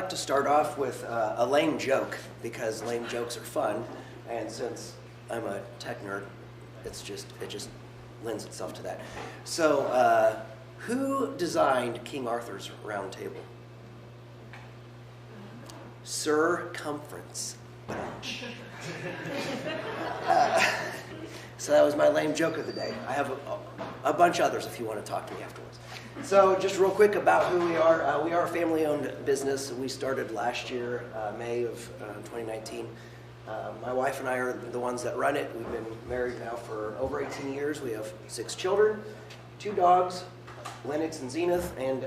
like to start off with a lame joke because lame jokes are fun, and since I'm a tech nerd, it just lends itself to that. So, who designed King Arthur's Round Table? Circumference. So that was my lame joke of the day. I have a bunch of others if you want to talk to me afterwards. So just real quick about who we are. We are a family-owned business. We started last year, May of 2019. My wife and I are the ones that run it. We've been married now for over 18 years. We have 6 children, 2 dogs, Lennox and Zenith, and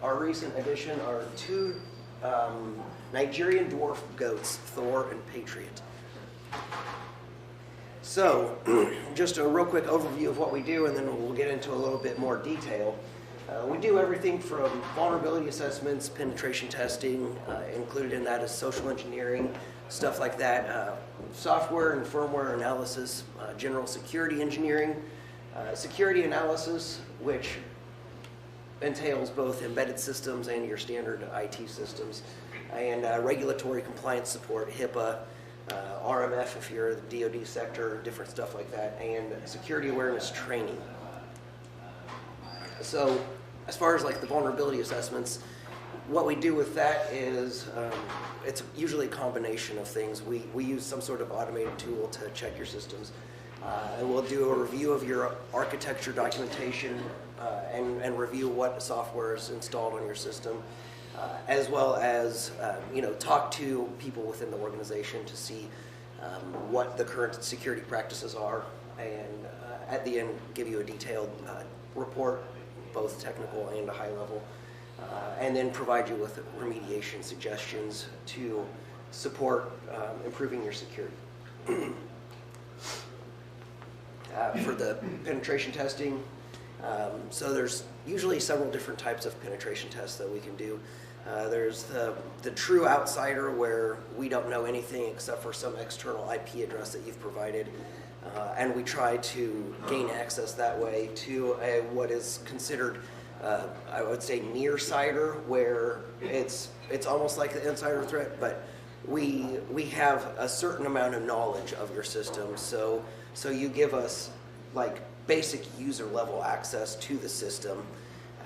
our recent addition are 2 Nigerian dwarf goats, Thor and Patriot. So, just a real quick overview of what we do, and then we'll get into a little bit more detail. We do everything from vulnerability assessments, penetration testing, included in that is social engineering, stuff like that, software and firmware analysis, general security engineering, security analysis, which entails both embedded systems and your standard IT systems, and regulatory compliance support, HIPAA, RMF if you're the DoD sector, different stuff like that, and security awareness training. So as far as like the vulnerability assessments, what we do with that is it's usually a combination of things. We use some sort of automated tool to check your systems, and we'll do a review of your architecture documentation and review what software is installed on your system. As well as talk to people within the organization to see what the current security practices are, and at the end give you a detailed report, both technical and a high level, and then provide you with remediation suggestions to support improving your security. For the penetration testing, so there's usually several different types of penetration tests that we can do. There's the true outsider, where we don't know anything except for some external IP address that you've provided, and we try to gain access that way to what is considered, I would say, near-sider, where it's almost like the insider threat, but we have a certain amount of knowledge of your system, so you give us like basic user level access to the system,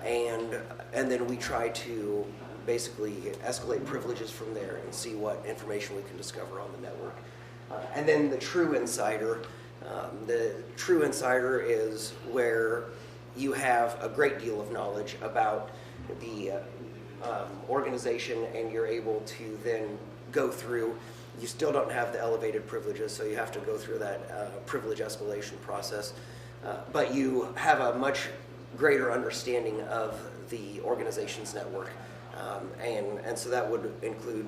and then we try to basically escalate privileges from there and see what information we can discover on the network. And then the true insider. The true insider is where you have a great deal of knowledge about the organization, and you're able to then go through. You still don't have the elevated privileges, so you have to go through that privilege escalation process. But you have a much greater understanding of the organization's network. And so that would include,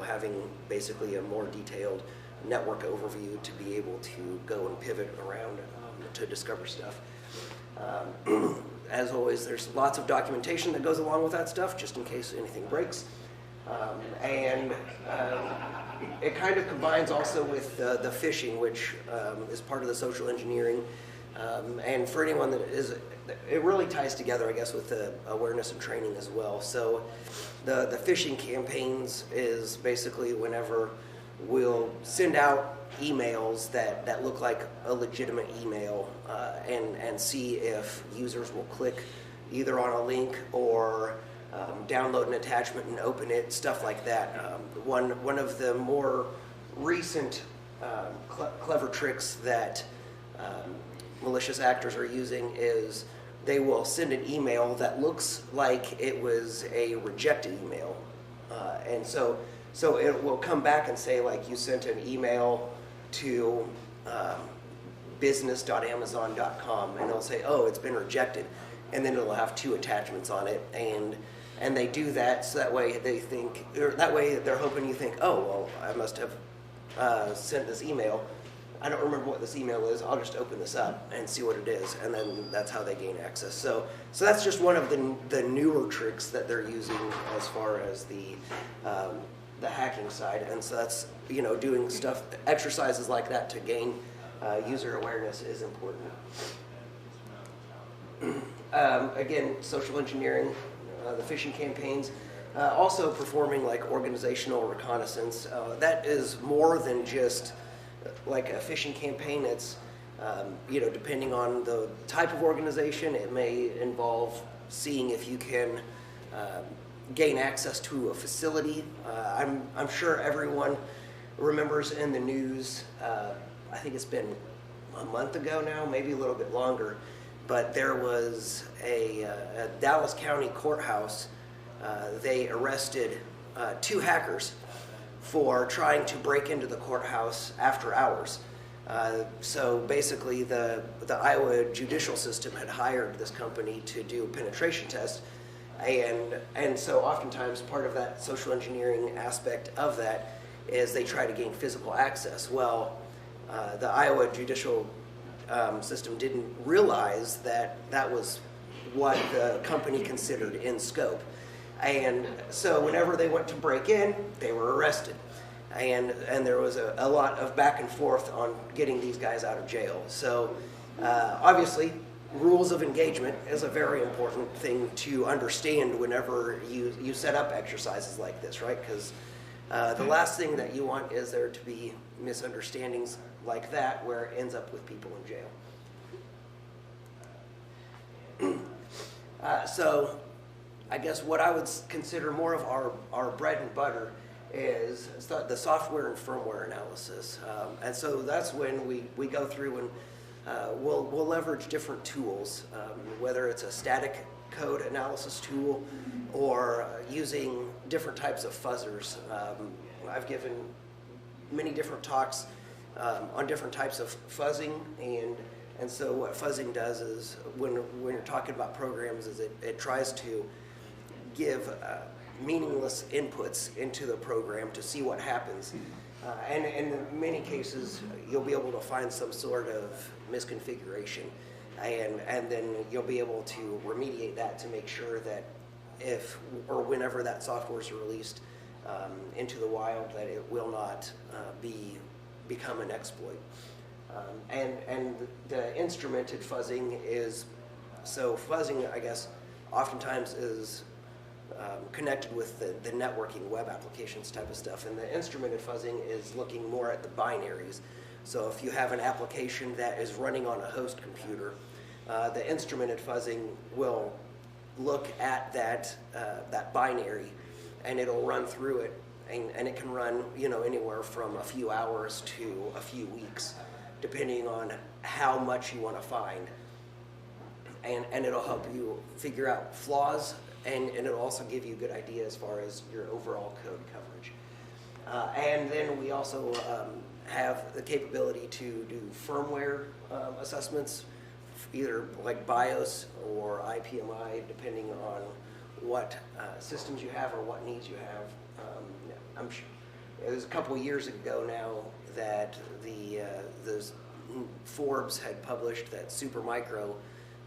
having basically a more detailed network overview to be able to go and pivot around to discover stuff. As always, there's lots of documentation that goes along with that stuff, just in case anything breaks. And it kind of combines also with the phishing, which is part of the social engineering. And for anyone that is, it really ties together, I guess, with the awareness and training as well. So the phishing campaigns is basically whenever we'll send out emails that look like a legitimate email, and see if users will click either on a link or download an attachment and open it, stuff like that. One of the more recent clever tricks that malicious actors are using is they will send an email that looks like it was a rejected email, and so it will come back and say, like, you sent an email to business.amazon.com, and it'll say, oh, it's been rejected, and then it'll have 2 attachments on it, and they do that so that way they think, or that way they're hoping you think, oh, well, I must have sent this email. I don't remember what this email is. I'll just open this up and see what it is, and then that's how they gain access. So that's just one of the newer tricks that they're using as far as the hacking side, and so that's doing stuff, exercises like that to gain user awareness is important. Again, social engineering, the phishing campaigns. Also performing like organizational reconnaissance. That is more than just like a phishing campaign. It's depending on the type of organization, it may involve seeing if you can gain access to a facility. I'm sure everyone remembers in the news, I think it's been a month ago now, maybe a little bit longer, but there was a Dallas County courthouse. They arrested 2 hackers for trying to break into the courthouse after hours. So basically the Iowa judicial system had hired this company to do a penetration test, and so oftentimes part of that social engineering aspect of that is they try to gain physical access. Well, the Iowa judicial system didn't realize that that was what the company considered in scope. And so whenever they went to break in, they were arrested. And there was a lot of back and forth on getting these guys out of jail. So obviously, rules of engagement is a very important thing to understand whenever you set up exercises like this, right? Because the last thing that you want is there to be misunderstandings like that where it ends up with people in jail. So I guess what I would consider more of our bread and butter is the software and firmware analysis. And so that's when we go through and we'll leverage different tools, whether it's a static code analysis tool or using different types of fuzzers. I've given many different talks on different types of fuzzing, and so what fuzzing does is when you're talking about programs is it tries to give meaningless inputs into the program to see what happens. And in many cases, you'll be able to find some sort of misconfiguration, and then you'll be able to remediate that to make sure that if or whenever that software is released into the wild, that it will not become an exploit. And the instrumented fuzzing is, so fuzzing, I guess, oftentimes is connected with the networking web applications type of stuff, and the instrumented fuzzing is looking more at the binaries. So if you have an application that is running on a host computer, the instrumented fuzzing will look at that binary, and it'll run through it, and it can run anywhere from a few hours to a few weeks, depending on how much you want to find, and it'll help you figure out flaws. And it'll also give you a good idea as far as your overall code coverage. And then we also have the capability to do firmware assessments, either like BIOS or IPMI, depending on what systems you have or what needs you have. I'm sure it was a couple of years ago now that the Forbes had published that Supermicro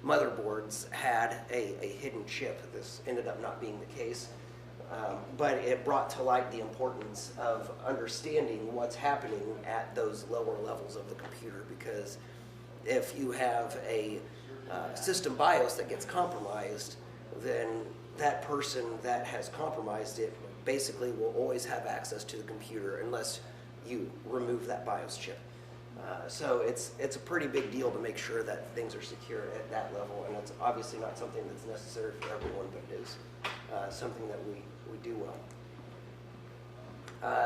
motherboards had a hidden chip. This ended up not being the case, but it brought to light the importance of understanding what's happening at those lower levels of the computer, because if you have a system BIOS that gets compromised, then that person that has compromised it basically will always have access to the computer unless you remove that BIOS chip. So it's a pretty big deal to make sure that things are secure at that level, and it's obviously not something that's necessary for everyone, but it is something that we do well.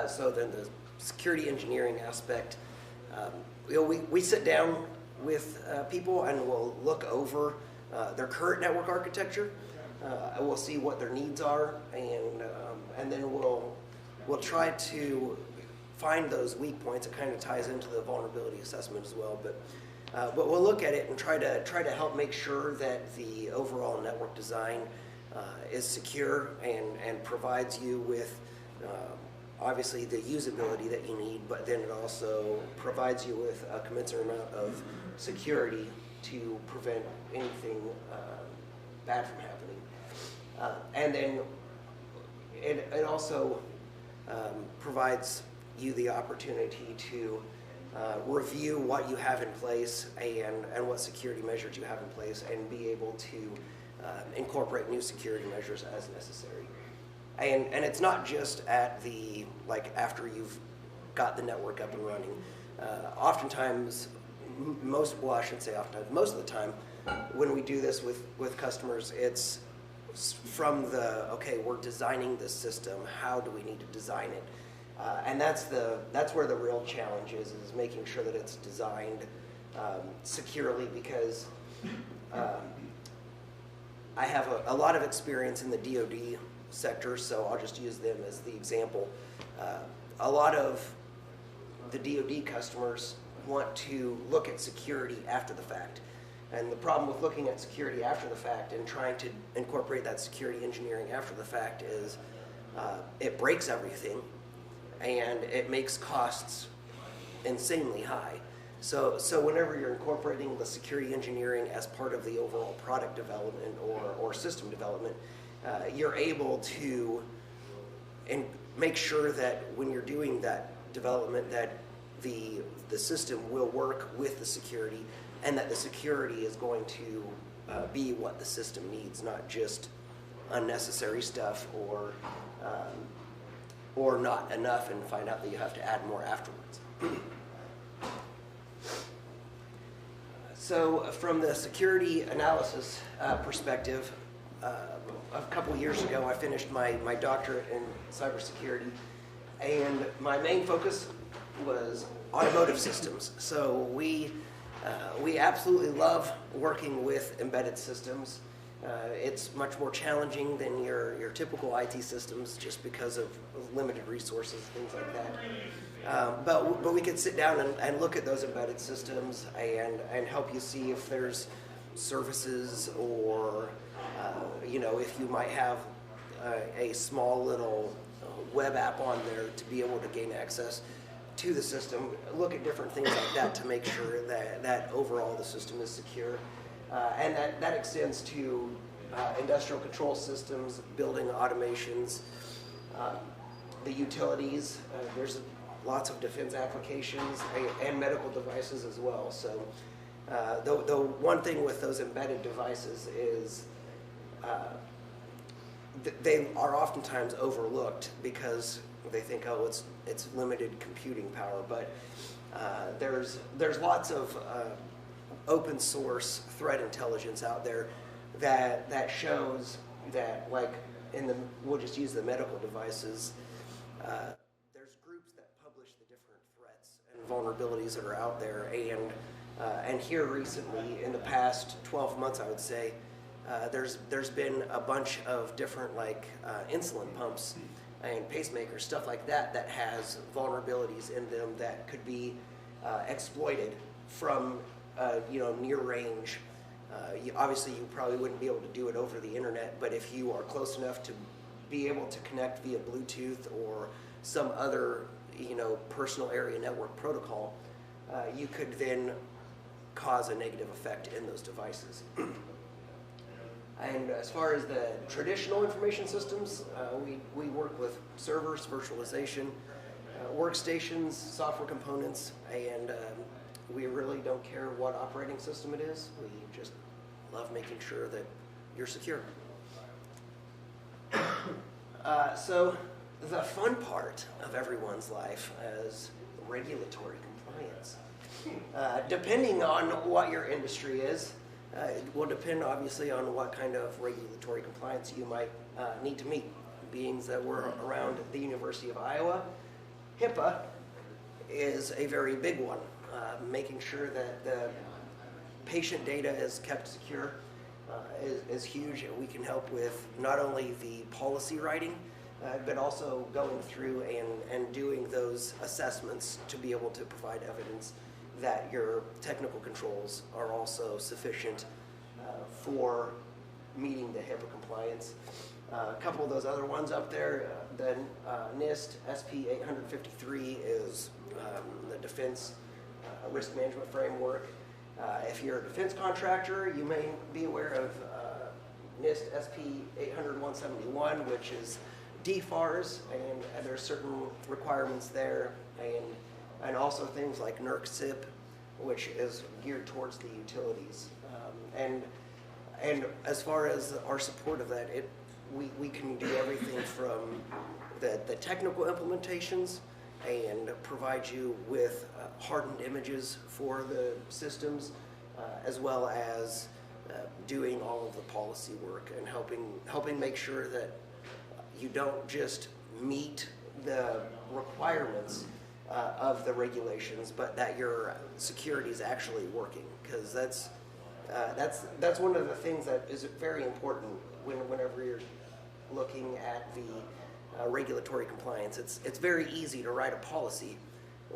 So then the security engineering aspect, we sit down with people and we'll look over their current network architecture. We'll see what their needs are, and then we'll try to find those weak points. It kind of ties into the vulnerability assessment as well, but we'll look at it and try to help make sure that the overall network design is secure and provides you with obviously the usability that you need, but then it also provides you with a commensurate amount of security to prevent anything bad from happening. And then it also provides you the opportunity to review what you have in place and what security measures you have in place, and be able to incorporate new security measures as necessary. And it's not just at the, like, after you've got the network up and running. Oftentimes, well, I shouldn't say oftentimes, most of the time, when we do this with customers, it's from the, okay, we're designing this system, how do we need to design it? And that's where the real challenge is making sure that it's designed securely, because I have a lot of experience in the DoD sector, so I'll just use them as the example. A lot of the DoD customers want to look at security after the fact. And the problem with looking at security after the fact and trying to incorporate that security engineering after the fact is it breaks everything and it makes costs insanely high. So whenever you're incorporating the security engineering as part of the overall product development or system development, you're able to make sure that when you're doing that development that the system will work with the security, and that the security is going to be what the system needs, not just unnecessary stuff or not enough and find out that you have to add more afterwards. So from the security analysis perspective, a couple years ago I finished my doctorate in cybersecurity, and my main focus was automotive systems. So we absolutely love working with embedded systems. It's much more challenging than your typical IT systems just because of limited resources, things like that. But we could sit down and look at those embedded systems and help you see if there's services or if you might have a small little web app on there to be able to gain access to the system. Look at different things like that to make sure that overall the system is secure. And that extends to industrial control systems, building automations, the utilities. There's lots of defense applications and medical devices as well. So the one thing with those embedded devices is they are oftentimes overlooked because they think, oh, it's limited computing power, but there's lots of open source threat intelligence out there that shows that, like we'll just use the medical devices. There's groups that publish the different threats and vulnerabilities that are out there, and here recently, in the past 12 months, I would say, there's been a bunch of different insulin pumps and pacemakers, stuff like that has vulnerabilities in them that could be exploited from near range. Obviously, you probably wouldn't be able to do it over the internet, but if you are close enough to be able to connect via Bluetooth or some other personal area network protocol, you could then cause a negative effect in those devices. And as far as the traditional information systems, we work with servers, virtualization, workstations, software components, and we really don't care what operating system it is. We just love making sure that you're secure. So the fun part of everyone's life is regulatory compliance. Depending on what your industry is, it will depend obviously on what kind of regulatory compliance you might need to meet. Being that we're around the University of Iowa, HIPAA is a very big one. Making sure that the patient data is kept secure is huge. We can help with not only the policy writing, but also going through and doing those assessments to be able to provide evidence that your technical controls are also sufficient for meeting the HIPAA compliance. A couple of those other ones up there, the NIST SP 853 is the Defense Risk Management Framework. If you're a defense contractor, you may be aware of NIST SP 800-171, which is DFARS, and there's certain requirements there, and also things like NERC-CIP, which is geared towards the utilities. And as far as our support of that, we can do everything from the technical implementations and provide you with hardened images for the systems, as well as doing all of the policy work and helping make sure that you don't just meet the requirements of the regulations, but that your security is actually working, because that's one of the things that is very important whenever you're looking at the regulatory compliance. It's very easy to write a policy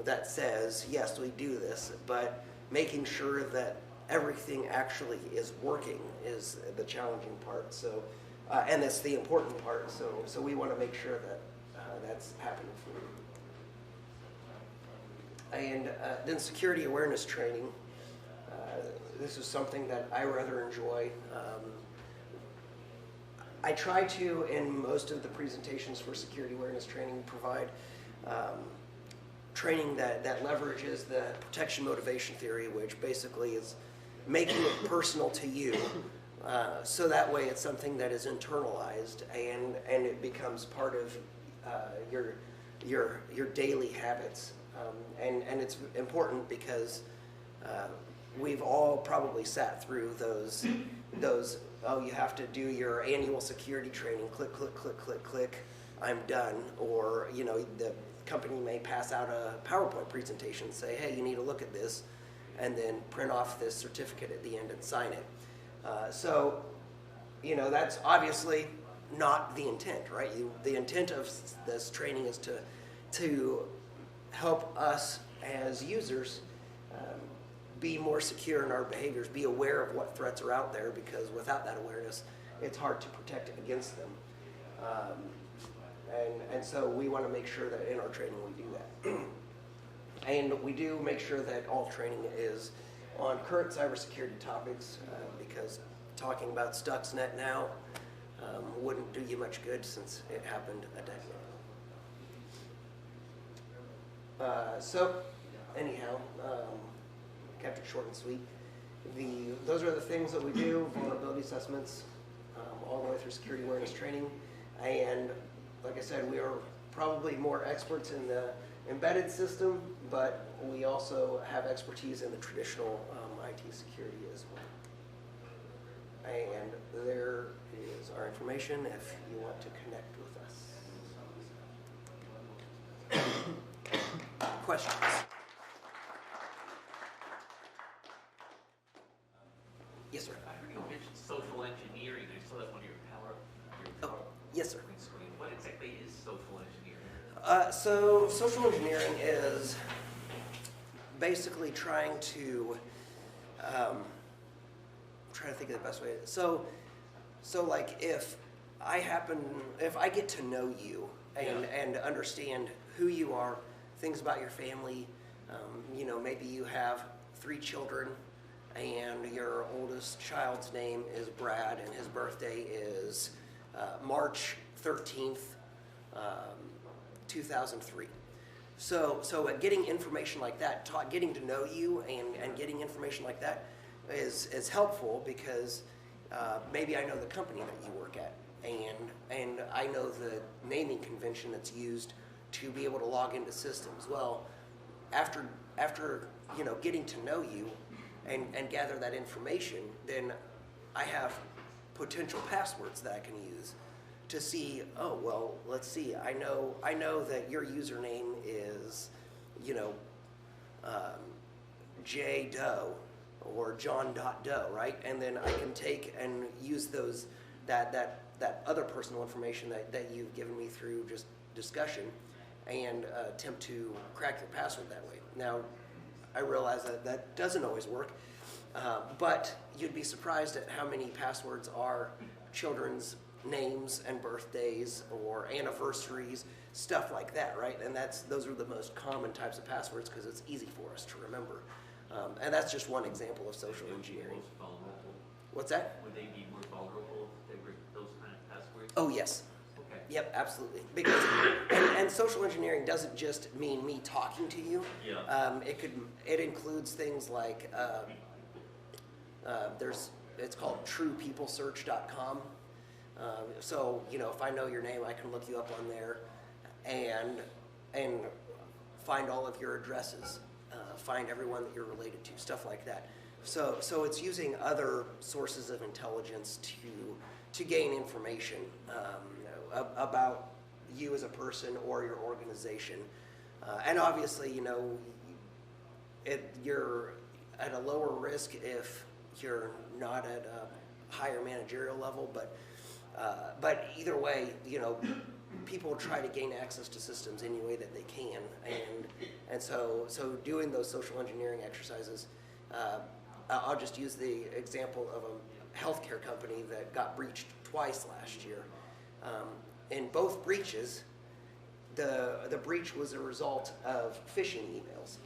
that says, yes, we do this, but making sure that everything actually is working is the challenging part. So, and it's the important part. So we want to make sure that that's happening for you. And then security awareness training. This is something that I rather enjoy. I try to, in most of the presentations for security awareness training, provide training that leverages the protection motivation theory, which basically is making it personal to you, so that way it's something that is internalized and it becomes part of your daily habits. And it's important because we've all probably sat through those oh, you have to do your annual security training, click, click, click, click, click, I'm done. Or, you know, the company may pass out a PowerPoint presentation, say, hey, you need to look at this, and then print off this certificate at the end and sign it. So, you know, that's obviously not the intent, right? The intent of this training is to help us as users be more secure in our behaviors, be aware of what threats are out there, because without that awareness, it's hard to protect against them. And so we want to make sure that in our training we do that. And we do make sure that all training is on current cybersecurity topics, because talking about Stuxnet now wouldn't do you much good since it happened a decade ago. So anyhow, kept it short and sweet. Those are the things that we do: vulnerability assessments, all the way through security awareness training. And like I said, we are probably more experts in the embedded system, but we also have expertise in the traditional IT security as well. And there is our information if you want to connect with us. Questions? Yes, sir. I heard you mention social engineering. I saw that one of your PowerPoint yes, sir. screen. What exactly is social engineering? So social engineering is basically trying to trying to think of the best way. So like if I get to know you and understand who you are, things about your family, you know, maybe you have 3 children, and your oldest child's name is Brad, and his birthday is March 13th, 2003. So getting information like that, getting to know you and getting information like that is helpful, because maybe I know the company that you work at, and I know the naming convention that's used to be able to log into systems. Well, after you know, getting to know you and gather that information, then I have potential passwords that I can use to see, oh, well, let's see, I know that your username is, you know, J Doe or John.Doe, right? And then I can take and use those, that other personal information that you've given me through just discussion, and attempt to crack your password that way. Now, I realize that doesn't always work, but you'd be surprised at how many passwords are children's names and birthdays or anniversaries, stuff like that, right? And those are the most common types of passwords because it's easy for us to remember. And that's just one example of social engineering. Most vulnerable? What's that? Would they be more vulnerable if they were those kind of passwords? Oh, yes. Okay. Yep, absolutely. Because and social engineering doesn't just mean me talking to you. Yeah. It includes things like it's called TruePeopleSearch.com, So, if I know your name, I can look you up on there and find all of your addresses, find everyone that you're related to, stuff like that. So it's using other sources of intelligence to gain information about you as a person or your organization. And obviously, you're at a lower risk if you're not at a higher managerial level, but either way, people try to gain access to systems any way that they can, and so doing those social engineering exercises. I'll just use the example of a healthcare company that got breached twice last year. In both breaches, the breach was a result of phishing emails.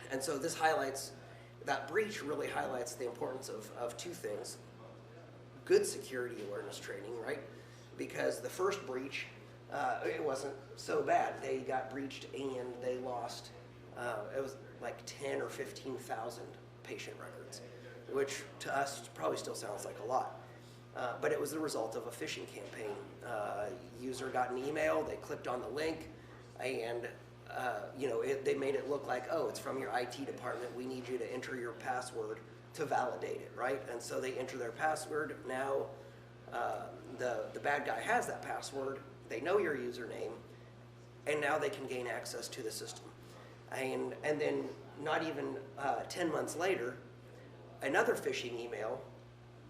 And so that breach really highlights the importance of two things. Good security awareness training, right? Because the first breach, it wasn't so bad. They got breached and they lost, it was like 10 or 15,000 patient records, which to us probably still sounds like a lot. But it was the result of a phishing campaign. User got an email, they clicked on the link, and they made it look like, oh, it's from your IT department. We need you to enter your password to validate it, right? And so they enter their password. Now the bad guy has that password. They know your username, and now they can gain access to the system. And then not even 10 months later, another phishing email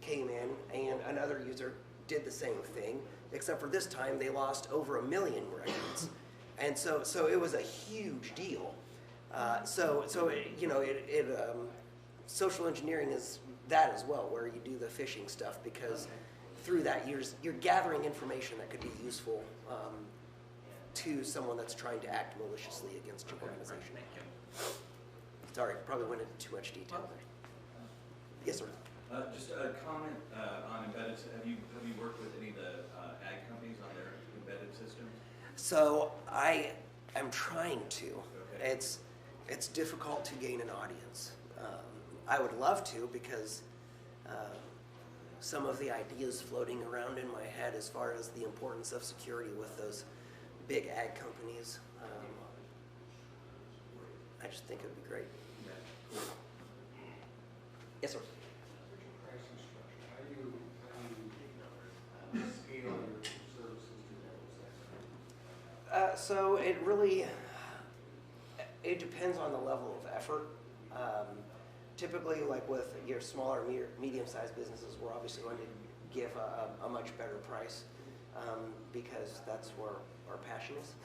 came in, and another user did the same thing, except for this time they lost over 1 million records. And so it was a huge deal. Social engineering is that as well, where you do the phishing stuff, because through that you're gathering information that could be useful to someone that's trying to act maliciously against your organization. Sorry, probably went into too much detail there. Yes, sir. Just a comment on embedded. Have you worked with any of the ag companies on their embedded systems? So I am trying to. Okay. It's difficult to gain an audience. I would love to, because some of the ideas floating around in my head as far as the importance of security with those big ag companies, I just think it would be great. Yeah. Yes, sir. Pricing structure. How do you scale your services to those? So it depends on the level of effort. Typically, like with your smaller, medium-sized businesses, we're obviously going to give a much better price because that's where our passion is.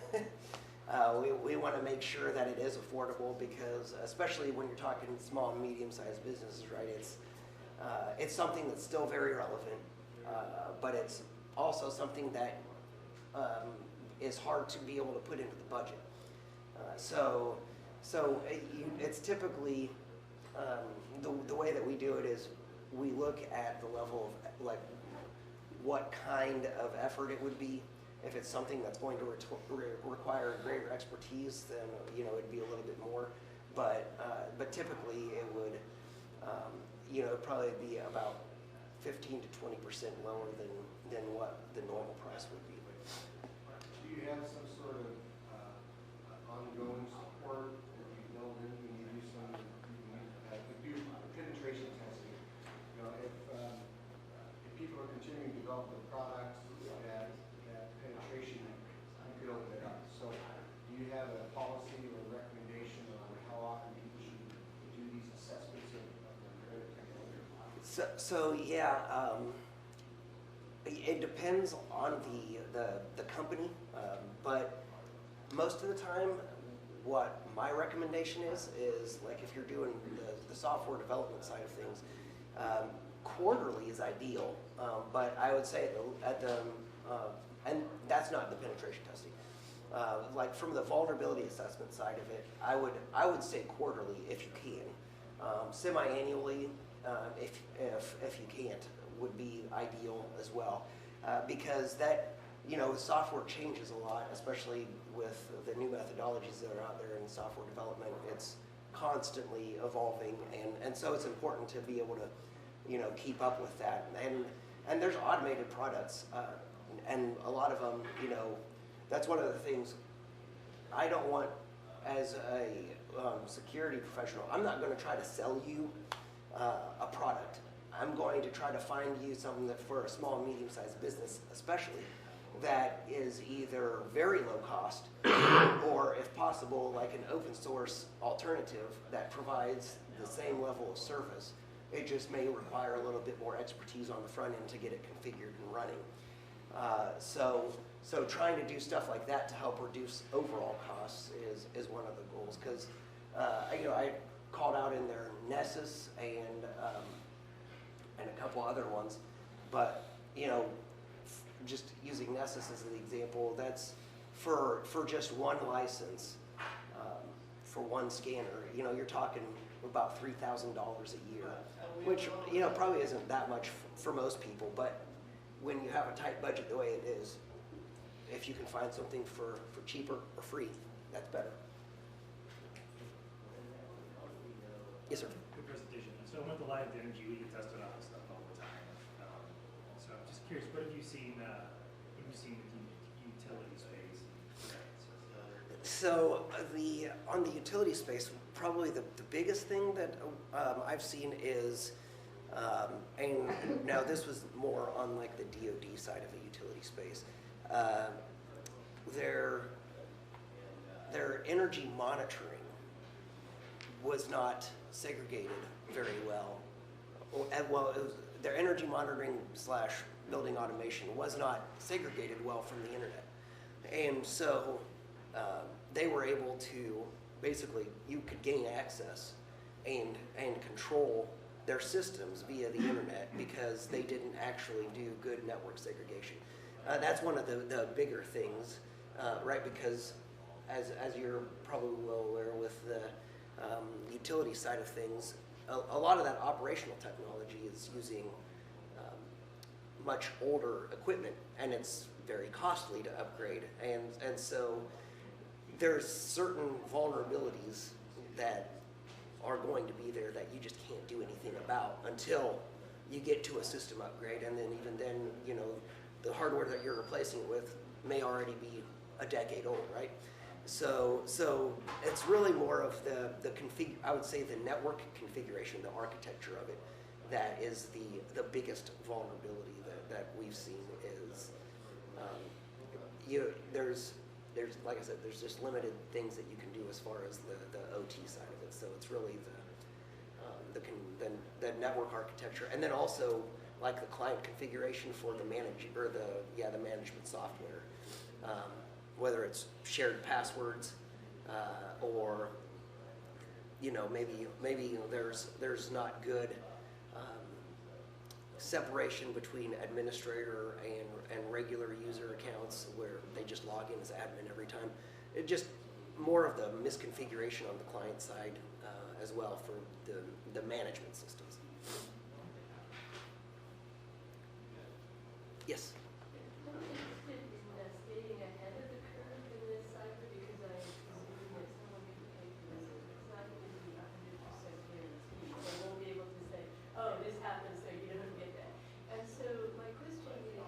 We want to make sure that it is affordable, because especially when you're talking small and medium-sized businesses, right? It's something that's still very relevant, but it's also something that is hard to be able to put into the budget. So it's typically the way that we do it is we look at the level of like what kind of effort it would be. If it's something that's going to require greater expertise, then it'd be a little bit more. But typically it would probably be about 15 to 20% lower than what the normal price would be. Do you have some sort of ongoing support that you build in when you do some penetration testing? If people are continuing to develop their products, that penetration, you could open it up. So do you have a policy or a recommendation on how often people should do these assessments of their technology? So yeah, it depends on the company, but most of the time, what my recommendation is like if you're doing the software development side of things, quarterly is ideal. But I would say and that's not the penetration testing. Like from the vulnerability assessment side of it, I would say quarterly if you can. Semi-annually, if you can't, would be ideal as well, because that software changes a lot, especially with the new methodologies that are out there in software development. It's constantly evolving, and so it's important to be able to keep up with that. and there's automated products, and a lot of them, you know, that's one of the things I don't want as a security professional. I'm not going to try to sell you a product. I'm going to try to find you something that for a small, medium-sized business, especially, that is either very low cost or, if possible, like an open source alternative that provides the same level of service. It just may require a little bit more expertise on the front end to get it configured and running. So trying to do stuff like that to help reduce overall costs is one of the goals. Because I called out in there Nessus and a couple other ones, but just using Nessus as an example, that's for just one license, for one scanner. You're talking about $3,000 a year, which probably isn't that much for most people, but when you have a tight budget the way it is, if you can find something for cheaper or free, that's better. Yes, sir. Good presentation. So with the Live Energy, we get tested on this stuff all the time. So I'm just curious, what have you seen? What have you seen with the utility space? So on the utility space, probably the biggest thing that I've seen is, and now this was more on like the DoD side of the utility space. Their energy monitoring was not segregated very well. Their energy monitoring / building automation was not segregated well from the internet. And so they were able to, basically, you could gain access and control their systems via the internet because they didn't actually do good network segregation. That's one of the bigger things, right? Because as you're probably well aware with the utility side of things, a lot of that operational technology is using much older equipment, and it's very costly to upgrade. And so there's certain vulnerabilities that are going to be there that you just can't do anything about until you get to a system upgrade, and then even then, the hardware that you're replacing it with may already be a decade old, right? So it's really more of I would say the network configuration, the architecture of it, that is the biggest vulnerability that we've seen is, there's like I said, there's just limited things that you can do as far as the OT side of it. So it's really the network architecture, and then also like the client configuration for the management software, whether it's shared passwords or maybe there's not good separation between administrator and regular user accounts where they just log in as admin every time. It just more of the misconfiguration on the client side as well for the management systems. Yes? I'm interested in staying ahead of the curve in this cycle because I presume that someone can pay for this. It's not going to be 100% guaranteed. So I won't be able to say, oh, this happened, so you don't get that. And so my question is,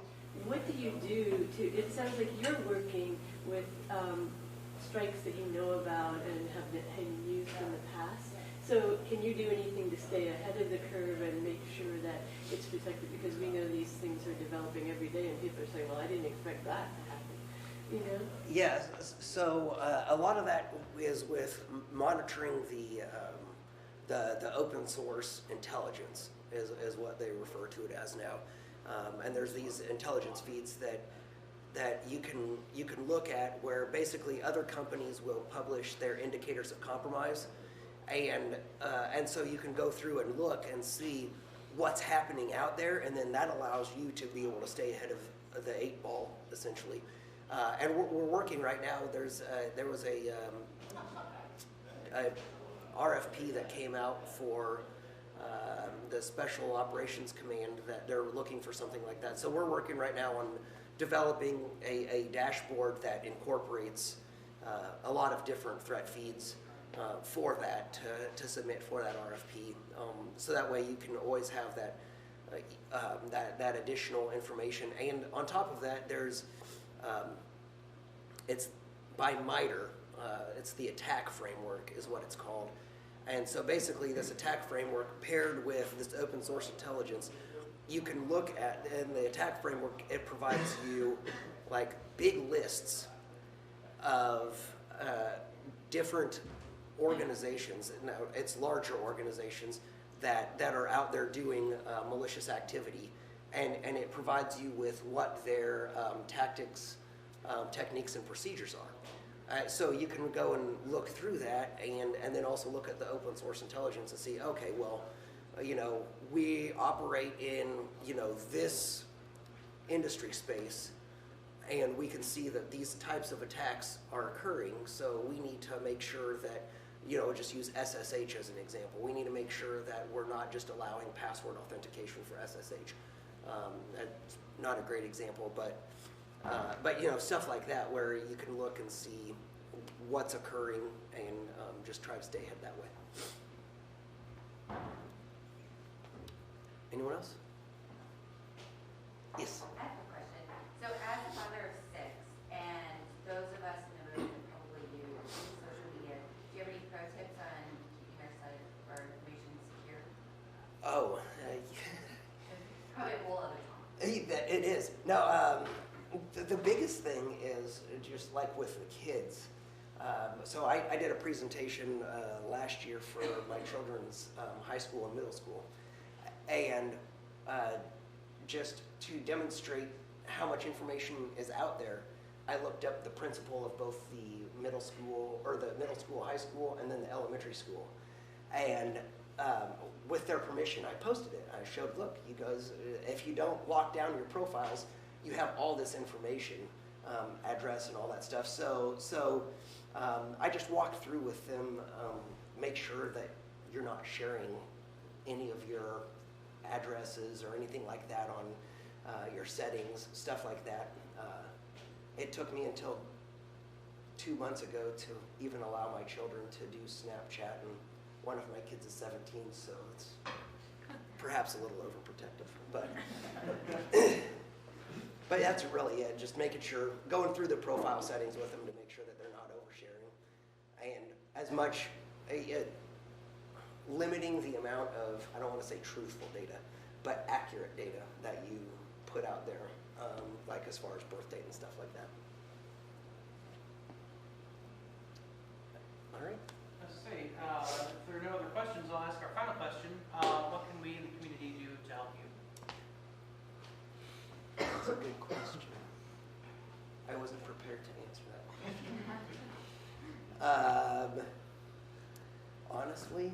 what do you do it sounds like you're working with strikes that you know about and have used in the past. So can you do anything to stay ahead of the curve and make sure that it's protected? Because we know these things are developing every day, and people are saying, well, I didn't expect that to happen, Yeah, so a lot of that is with monitoring the open source intelligence is what they refer to it as now. And there's these intelligence feeds that you can look at where basically other companies will publish their indicators of compromise. And so you can go through and look and see what's happening out there, and then that allows you to be able to stay ahead of the 8 ball, essentially. And we're working right now. There was a RFP that came out for the Special Operations Command that they're looking for something like that. So we're working right now on developing a dashboard that incorporates a lot of different threat feeds for that to submit for that RFP. So that way you can always have that that additional information. And on top of that, there's, it's by MITRE, it's the attack framework is what it's called. And so basically this attack framework paired with this open source intelligence, you can look at, in the attack framework, it provides you like big lists of different organizations. Now, it's larger organizations that are out there doing malicious activity, and it provides you with what their tactics, techniques, and procedures are. So you can go and look through that, and then also look at the open source intelligence and see, okay, well, we operate in, this industry space, and we can see that these types of attacks are occurring, so we need to make sure that, just use SSH as an example. We need to make sure that we're not just allowing password authentication for SSH. That's not a great example, but stuff like that where you can look and see what's occurring and just try to stay ahead that way. Anyone else? Yes. I have a question. So as a mother of 6, and those of us in the room that probably use social media, do you have any pro tips on keeping our site or information secure? Oh, It's probably a whole other topic. it is. No, the biggest thing is just like with the kids. So I did a presentation last year for my children's high school and middle school. And just to demonstrate how much information is out there, I looked up the principal of both the middle school, high school, and then the elementary school. And with their permission, I posted it. I showed, look, you guys, if you don't lock down your profiles, you have all this information, address and all that stuff. So I just walked through with them, make sure that you're not sharing any of your addresses or anything like that on your settings, stuff like that. It took me until 2 months ago to even allow my children to do Snapchat, and one of my kids is 17, so it's perhaps a little overprotective, but that's really it, just making sure, going through the profile settings with them to make sure that they're not oversharing, and as much, limiting the amount of, I don't want to say truthful data, but accurate data that you put out there, like as far as birth date and stuff like that. All right. Let's see, if there are no other questions, I'll ask our final question. What can we in the community do to help you? That's a good question. I wasn't prepared to answer that. Honestly,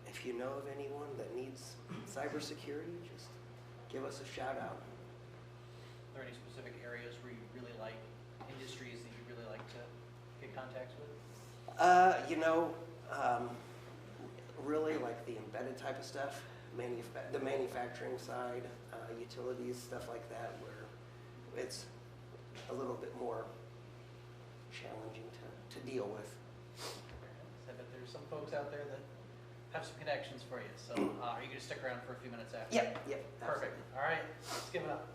if you know of anyone that needs cybersecurity, just give us a shout out. Are there any specific areas where you really like, industries that you really like to get contacts with? Really like the embedded type of stuff, the manufacturing side, utilities, stuff like that, where it's a little bit more challenging to deal with. I bet there's some folks out there that have some connections for you. So are you going to stick around for a few minutes after? Yep. Perfect. All right, let's give it up.